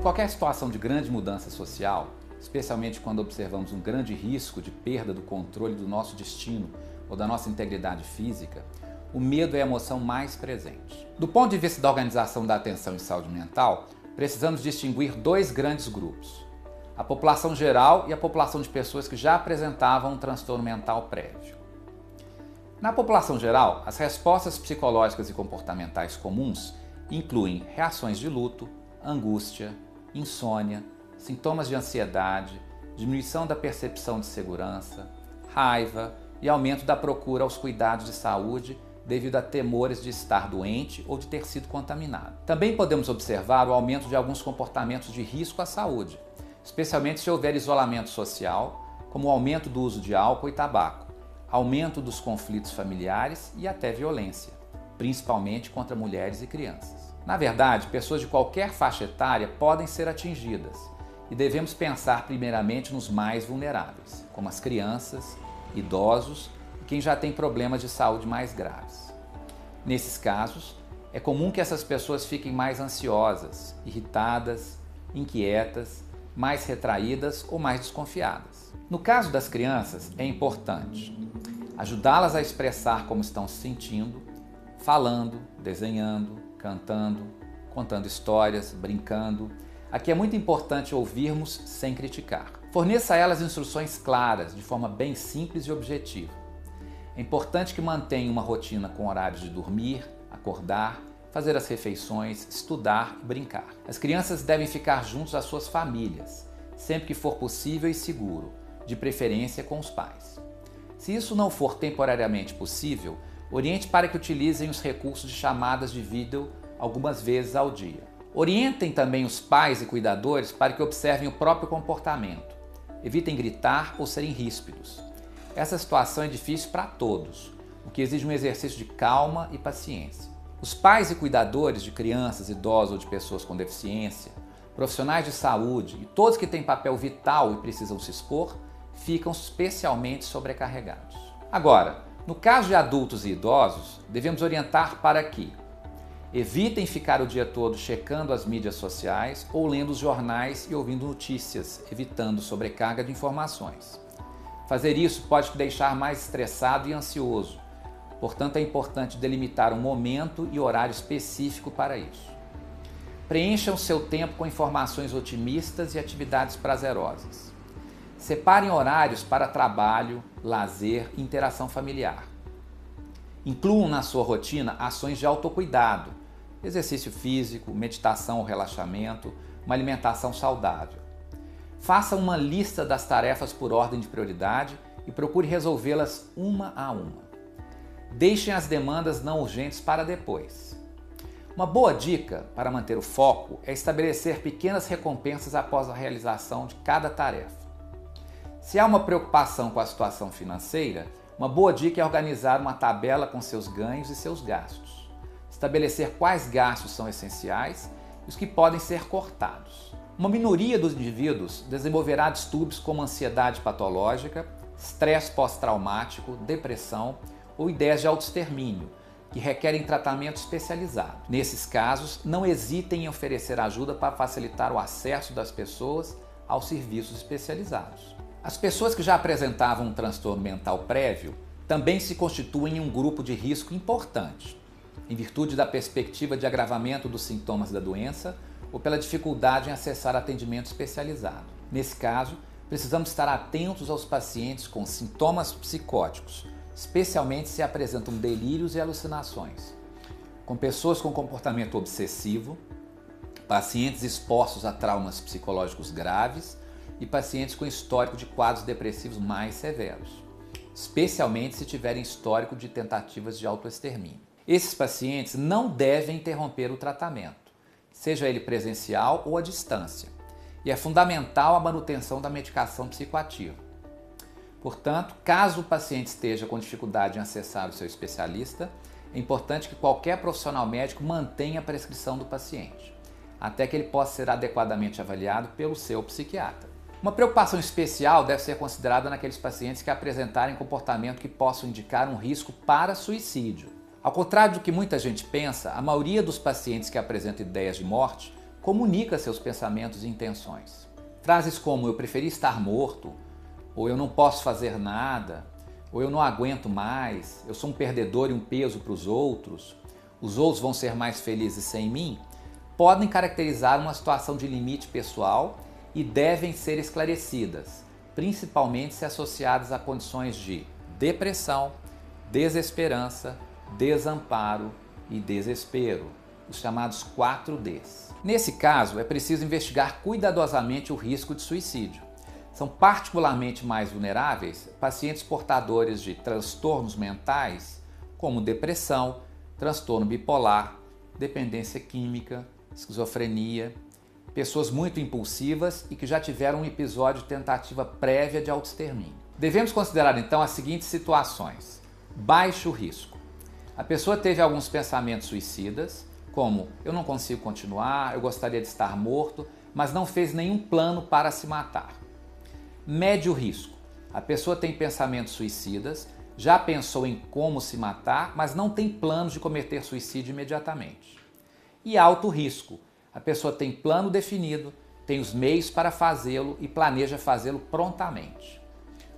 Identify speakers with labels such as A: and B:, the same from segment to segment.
A: Em qualquer situação de grande mudança social, especialmente quando observamos um grande risco de perda do controle do nosso destino ou da nossa integridade física, o medo é a emoção mais presente. Do ponto de vista da Organização da Atenção em Saúde Mental, precisamos distinguir dois grandes grupos: a população geral e a população de pessoas que já apresentavam um transtorno mental prévio. Na população geral, as respostas psicológicas e comportamentais comuns incluem reações de luto, angústia, insônia, sintomas de ansiedade, diminuição da percepção de segurança, raiva e aumento da procura aos cuidados de saúde devido a temores de estar doente ou de ter sido contaminado. Também podemos observar o aumento de alguns comportamentos de risco à saúde, especialmente se houver isolamento social, como o aumento do uso de álcool e tabaco, aumento dos conflitos familiares e até violência, principalmente contra mulheres e crianças. Na verdade, pessoas de qualquer faixa etária podem ser atingidas e devemos pensar primeiramente nos mais vulneráveis, como as crianças, idosos e quem já tem problemas de saúde mais graves. Nesses casos, é comum que essas pessoas fiquem mais ansiosas, irritadas, inquietas, mais retraídas ou mais desconfiadas. No caso das crianças, é importante ajudá-las a expressar como estão se sentindo, falando, desenhando, cantando, contando histórias, brincando. Aqui é muito importante ouvirmos sem criticar. Forneça a elas instruções claras, de forma bem simples e objetiva. É importante que mantenham uma rotina com horários de dormir, acordar, fazer as refeições, estudar e brincar. As crianças devem ficar juntos às suas famílias, sempre que for possível e seguro, de preferência com os pais. Se isso não for temporariamente possível, oriente para que utilizem os recursos de chamadas de vídeo algumas vezes ao dia. Orientem também os pais e cuidadores para que observem o próprio comportamento. Evitem gritar ou serem ríspidos. Essa situação é difícil para todos, o que exige um exercício de calma e paciência. Os pais e cuidadores de crianças, idosos ou de pessoas com deficiência, profissionais de saúde e todos que têm papel vital e precisam se expor, ficam especialmente sobrecarregados. Agora, no caso de adultos e idosos, devemos orientar para que evitem ficar o dia todo checando as mídias sociais ou lendo os jornais e ouvindo notícias, evitando sobrecarga de informações. Fazer isso pode te deixar mais estressado e ansioso, portanto é importante delimitar um momento e horário específico para isso. Preencham seu tempo com informações otimistas e atividades prazerosas. Separem horários para trabalho, lazer e interação familiar. Incluam na sua rotina ações de autocuidado, exercício físico, meditação ou relaxamento, uma alimentação saudável. Faça uma lista das tarefas por ordem de prioridade e procure resolvê-las uma a uma. Deixem as demandas não urgentes para depois. Uma boa dica para manter o foco é estabelecer pequenas recompensas após a realização de cada tarefa. Se há uma preocupação com a situação financeira, uma boa dica é organizar uma tabela com seus ganhos e seus gastos. Estabelecer quais gastos são essenciais e os que podem ser cortados. Uma minoria dos indivíduos desenvolverá distúrbios como ansiedade patológica, estresse pós-traumático, depressão ou ideias de autoextermínio, que requerem tratamento especializado. Nesses casos, não hesitem em oferecer ajuda para facilitar o acesso das pessoas aos serviços especializados. As pessoas que já apresentavam um transtorno mental prévio também se constituem em um grupo de risco importante, em virtude da perspectiva de agravamento dos sintomas da doença ou pela dificuldade em acessar atendimento especializado. Nesse caso, precisamos estar atentos aos pacientes com sintomas psicóticos, especialmente se apresentam delírios e alucinações, com pessoas com comportamento obsessivo, pacientes expostos a traumas psicológicos graves e pacientes com histórico de quadros depressivos mais severos, especialmente se tiverem histórico de tentativas de autoextermínio. Esses pacientes não devem interromper o tratamento, seja ele presencial ou à distância, e é fundamental a manutenção da medicação psicoativa. Portanto, caso o paciente esteja com dificuldade em acessar o seu especialista, é importante que qualquer profissional médico mantenha a prescrição do paciente, até que ele possa ser adequadamente avaliado pelo seu psiquiatra. Uma preocupação especial deve ser considerada naqueles pacientes que apresentarem comportamento que possam indicar um risco para suicídio. Ao contrário do que muita gente pensa, a maioria dos pacientes que apresentam ideias de morte comunica seus pensamentos e intenções. Frases como eu preferi estar morto, ou eu não posso fazer nada, ou eu não aguento mais, eu sou um perdedor e um peso para os outros vão ser mais felizes sem mim, podem caracterizar uma situação de limite pessoal e devem ser esclarecidas, principalmente se associadas a condições de depressão, desesperança, desamparo e desespero, os chamados 4Ds. Nesse caso, é preciso investigar cuidadosamente o risco de suicídio. São particularmente mais vulneráveis pacientes portadores de transtornos mentais, como depressão, transtorno bipolar, dependência química, esquizofrenia, pessoas muito impulsivas e que já tiveram um episódio de tentativa prévia de autoextermínio. Devemos considerar então as seguintes situações. Baixo risco. A pessoa teve alguns pensamentos suicidas, como eu não consigo continuar, eu gostaria de estar morto, mas não fez nenhum plano para se matar. Médio risco. A pessoa tem pensamentos suicidas, já pensou em como se matar, mas não tem planos de cometer suicídio imediatamente. E alto risco. A pessoa tem plano definido, tem os meios para fazê-lo e planeja fazê-lo prontamente.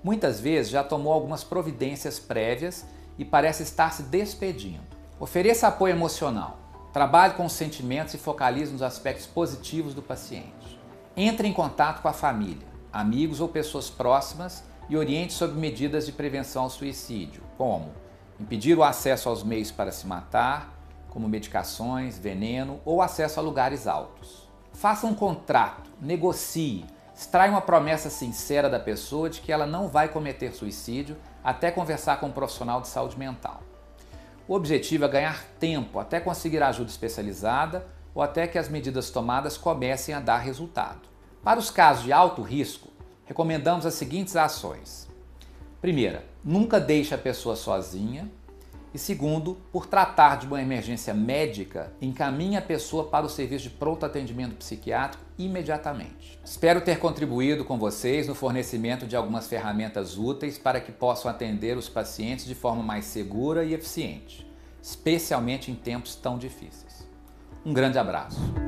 A: Muitas vezes já tomou algumas providências prévias e parece estar se despedindo. Ofereça apoio emocional. Trabalhe com os sentimentos e focalize nos aspectos positivos do paciente. Entre em contato com a família, amigos ou pessoas próximas e oriente sobre medidas de prevenção ao suicídio, como impedir o acesso aos meios para se matar, como medicações, veneno ou acesso a lugares altos. Faça um contrato, negocie, extraia uma promessa sincera da pessoa de que ela não vai cometer suicídio até conversar com um profissional de saúde mental. O objetivo é ganhar tempo até conseguir ajuda especializada ou até que as medidas tomadas comecem a dar resultado. Para os casos de alto risco, recomendamos as seguintes ações. Primeira, nunca deixe a pessoa sozinha. E segundo, por tratar de uma emergência médica, encaminhe a pessoa para o serviço de pronto atendimento psiquiátrico imediatamente. Espero ter contribuído com vocês no fornecimento de algumas ferramentas úteis para que possam atender os pacientes de forma mais segura e eficiente, especialmente em tempos tão difíceis. Um grande abraço.